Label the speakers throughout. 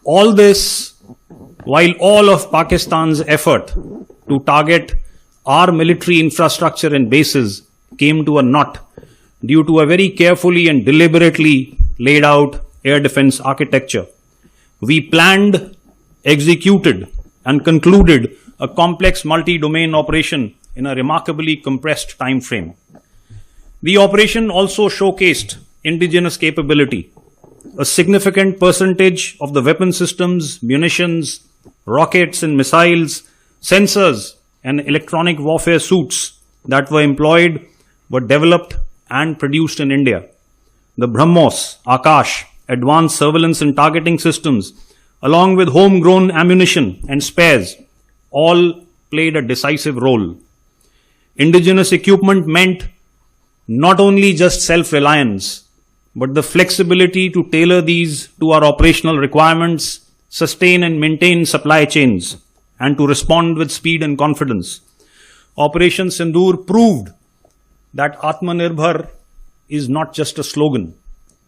Speaker 1: All this while all of Pakistan's effort to target our military infrastructure and bases came to a knot due to a very carefully and deliberately laid out air defense architecture. We planned, executed, and concluded a complex multi-domain operation in a remarkably compressed time frame. The operation also showcased indigenous capability. A significant percentage of the weapon systems, munitions, rockets and missiles, sensors and electronic warfare suits that were employed were developed and produced in India. The BrahMos, Akash, advanced surveillance and targeting systems, along with homegrown ammunition and spares, all played a decisive role. Indigenous equipment meant not only just self-reliance, but the flexibility to tailor these to our operational requirements, sustain and maintain supply chains, and to respond with speed and confidence. Operation Sindoor proved that Atmanirbhar is not just a slogan.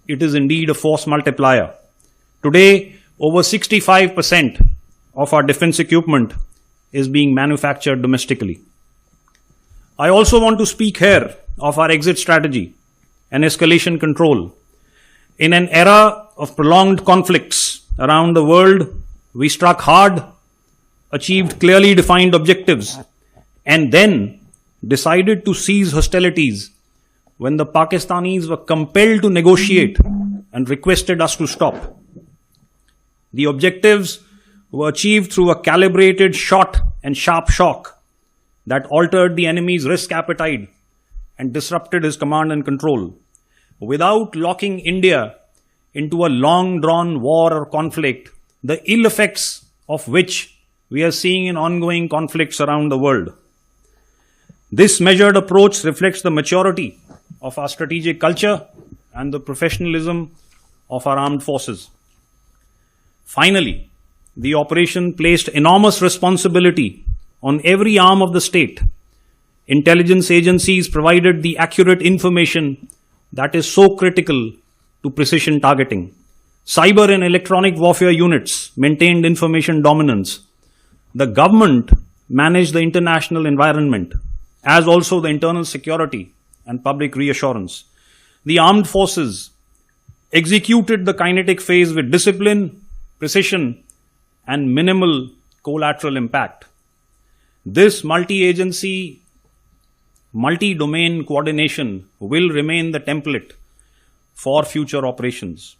Speaker 1: It is indeed a force multiplier. Today, over 65% of our defense equipment is being manufactured domestically. I also want to speak here of our exit strategy and escalation control. In an era of prolonged conflicts around the world, we struck hard, achieved clearly defined objectives, and then decided to cease hostilities when the Pakistanis were compelled to negotiate and requested us to stop. The objectives were achieved through a calibrated shot and sharp shock that altered the enemy's risk appetite and disrupted his command and control, without locking India into a long-drawn war or conflict, the ill effects of which we are seeing in ongoing conflicts around the world. This measured approach reflects the maturity of our strategic culture and the professionalism of our armed forces. Finally, the operation placed enormous responsibility on every arm of the state. Intelligence agencies provided the accurate information that is so critical to precision targeting. Cyber and electronic warfare units maintained information dominance. The government managed the international environment, as also the internal security and public reassurance. The armed forces executed the kinetic phase with discipline, precision, and minimal collateral impact. This multi-agency, multi-domain coordination will remain the template for future operations.